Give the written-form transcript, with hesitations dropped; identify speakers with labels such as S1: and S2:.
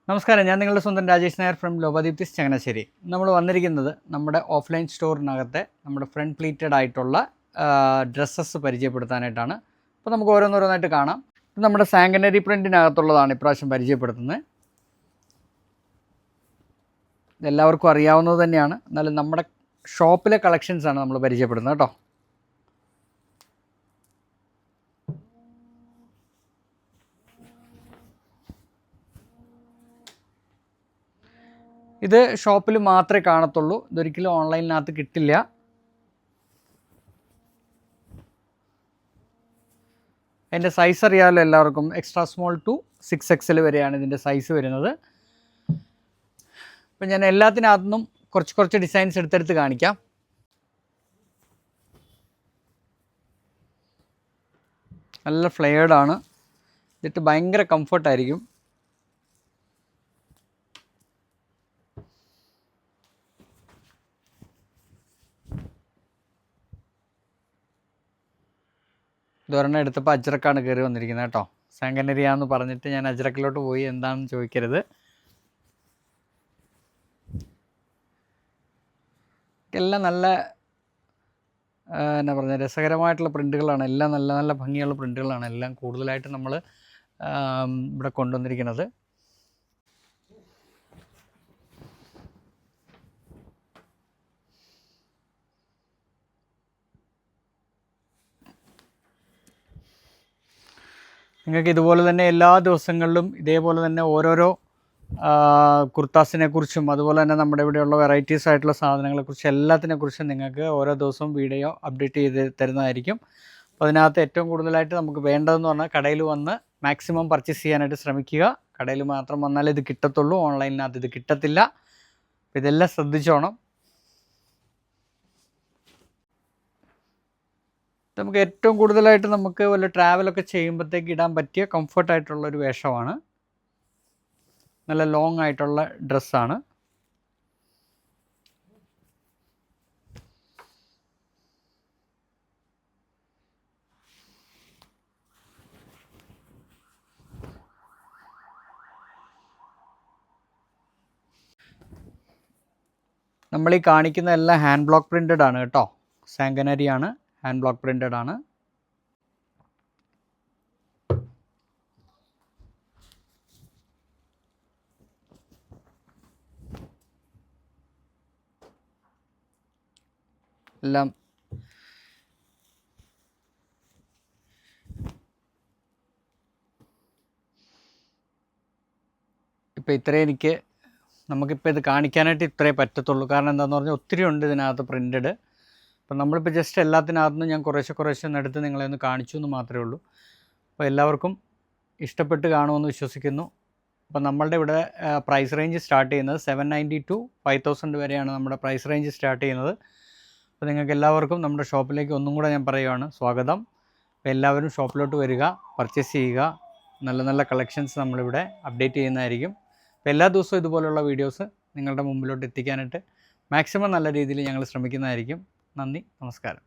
S1: നമസ്കാരം, ഞാൻ നിങ്ങളുടെ സ്വന്തം രാജേഷ് നായർ ഫ്രം ലോകദീപ്തിസ് ചങ്ങനാശ്ശേരി. നമ്മൾ വന്നിരിക്കുന്നത് നമ്മുടെ ഓഫ്ലൈൻ സ്റ്റോറിനകത്തെ നമ്മുടെ ഫ്രണ്ട് പ്ലീറ്റഡ് ആയിട്ടുള്ള ഡ്രസ്സസ് പരിചയപ്പെടുത്താനായിട്ടാണ്. അപ്പോൾ നമുക്ക് ഓരോന്നോരോന്നായിട്ട് കാണാം. ഇത് നമ്മുടെ സാങ്കനറി പ്രിൻറ്റിനകത്തുള്ളതാണ് ഇപ്രാവശ്യം പരിചയപ്പെടുത്തുന്നത്. ഇതെല്ലാവർക്കും അറിയാവുന്നത് തന്നെയാണ്, എന്നാലും നമ്മുടെ ഷോപ്പിലെ കളക്ഷൻസാണ് നമ്മൾ പരിചയപ്പെടുന്നത് കേട്ടോ. ഇത് ഷോപ്പിൽ മാത്രമേ കാണത്തുള്ളൂ, ഇതൊരിക്കലും ഓൺലൈനിനകത്ത് കിട്ടില്ല. അതിൻ്റെ സൈസ് അറിയാമല്ലോ എല്ലാവർക്കും, എക്സ്ട്രാ സ്മോൾ ടു 6XL വരെയാണ് ഇതിൻ്റെ സൈസ് വരുന്നത്. അപ്പം ഞാൻ എല്ലാത്തിനകത്തുനിന്നും കുറച്ച് ഡിസൈൻസ് എടുത്തെടുത്ത് കാണിക്കാം. നല്ല ഫ്ലെയർഡാണ്, ഇതിട്ട് ഭയങ്കര കംഫർട്ടായിരിക്കും. ഇതൊരെണ്ണം എടുത്തപ്പോൾ അജ്രക്കാണ് കയറി വന്നിരിക്കുന്നത് കേട്ടോ. സാങ്കനരിയാന്ന് പറഞ്ഞിട്ട് ഞാൻ അജ്രക്കിലോട്ട് പോയി, എന്താണെന്ന് ചോദിക്കരുത്. എല്ലാം നല്ല എന്നാ പറഞ്ഞാൽ രസകരമായിട്ടുള്ള പ്രിൻറ്റുകളാണ്, എല്ലാം നല്ല നല്ല ഭംഗിയുള്ള പ്രിൻറ്റുകളാണ് എല്ലാം കൂടുതലായിട്ട് നമ്മൾ ഇവിടെ കൊണ്ടുവന്നിരിക്കുന്നത്. നിങ്ങൾക്ക് ഇതുപോലെ തന്നെ എല്ലാ ദിവസങ്ങളിലും ഇതേപോലെ തന്നെ ഓരോരോ കുർത്താസിനെ കുറിച്ചും അതുപോലെ തന്നെ നമ്മുടെ ഇവിടെയുള്ള വെറൈറ്റീസ് ആയിട്ടുള്ള സാധനങ്ങളെക്കുറിച്ചും എല്ലാത്തിനെക്കുറിച്ചും നിങ്ങൾക്ക് ഓരോ ദിവസവും വീഡിയോ അപ്ഡേറ്റ് ചെയ്ത് തരുന്നതായിരിക്കും. അപ്പോൾ അതിനകത്ത് ഏറ്റവും കൂടുതലായിട്ട് നമുക്ക് വേണ്ടതെന്ന് പറഞ്ഞാൽ കടയിൽ വന്ന് മാക്സിമം പർച്ചേസ് ചെയ്യാനായിട്ട് ശ്രമിക്കുക. കടയിൽ മാത്രം വന്നാലേ ഇത് കിട്ടത്തുള്ളൂ, ഓൺലൈനിനകത്ത് ഇത് കിട്ടത്തില്ല. അപ്പോൾ ഇതെല്ലാം ശ്രദ്ധിച്ചോണം. നമുക്ക് ഏറ്റവും കൂടുതലായിട്ട് നമുക്ക് വല്ല ട്രാവലൊക്കെ ചെയ്യുമ്പോഴത്തേക്ക് ഇടാൻ പറ്റിയ കംഫർട്ടായിട്ടുള്ളൊരു വേഷമാണ്. നല്ല ലോങ് ആയിട്ടുള്ള ഡ്രസ്സാണ്. നമ്മളീ കാണിക്കുന്ന എല്ലാം ഹാൻഡ് ബ്ലോക്ക് പ്രിൻറ്റഡ് ആണ് കേട്ടോ. സാങ്കനരിയാണ്, ഹാൻഡ് ബ്ലോക്ക് പ്രിൻറ്റഡ് ആണ്. എല്ലാം ഇപ്പോൾ ഇത്രയും നമുക്കിപ്പോൾ ഇത് കാണിക്കാനായിട്ട് ഇത്രേ പറ്റത്തുള്ളൂ. കാരണം എന്താണെന്ന് പറഞ്ഞാൽ ഒത്തിരി ഉണ്ട് ഇതിനകത്ത് പ്രിൻറ്റഡ്. അപ്പം നമ്മളിപ്പോൾ ജസ്റ്റ് എല്ലാത്തിനകത്തുനിന്നും ഞാൻ കുറേശ്ശെ ഒന്ന് എടുത്ത് നിങ്ങളെ ഒന്ന് കാണിച്ചു എന്ന് മാത്രമേ ഉള്ളൂ. അപ്പോൾ എല്ലാവർക്കും ഇഷ്ടപ്പെട്ട് കാണുമെന്ന് വിശ്വസിക്കുന്നു. അപ്പോൾ നമ്മളുടെ ഇവിടെ പ്രൈസ് റേഞ്ച് സ്റ്റാർട്ട് ചെയ്യുന്നത് 790 to 5000 വരെയാണ് നമ്മുടെ പ്രൈസ് റേഞ്ച് സ്റ്റാർട്ട് ചെയ്യുന്നത്. അപ്പോൾ നിങ്ങൾക്ക് എല്ലാവർക്കും നമ്മുടെ ഷോപ്പിലേക്ക് ഒന്നും കൂടെ ഞാൻ പറയുകയാണ് സ്വാഗതം. അപ്പോൾ എല്ലാവരും ഷോപ്പിലോട്ട് വരിക, പർച്ചേസ് ചെയ്യുക. നല്ല നല്ല കളക്ഷൻസ് നമ്മളിവിടെ അപ്ഡേറ്റ് ചെയ്യുന്നതായിരിക്കും. അപ്പോൾ എല്ലാ ദിവസവും ഇതുപോലുള്ള വീഡിയോസ് നിങ്ങളുടെ മുമ്പിലോട്ട് എത്തിക്കാനായിട്ട് മാക്സിമം നല്ല രീതിയിൽ ഞങ്ങൾ ശ്രമിക്കുന്നതായിരിക്കും. നന്ദി, നമസ്കാരം.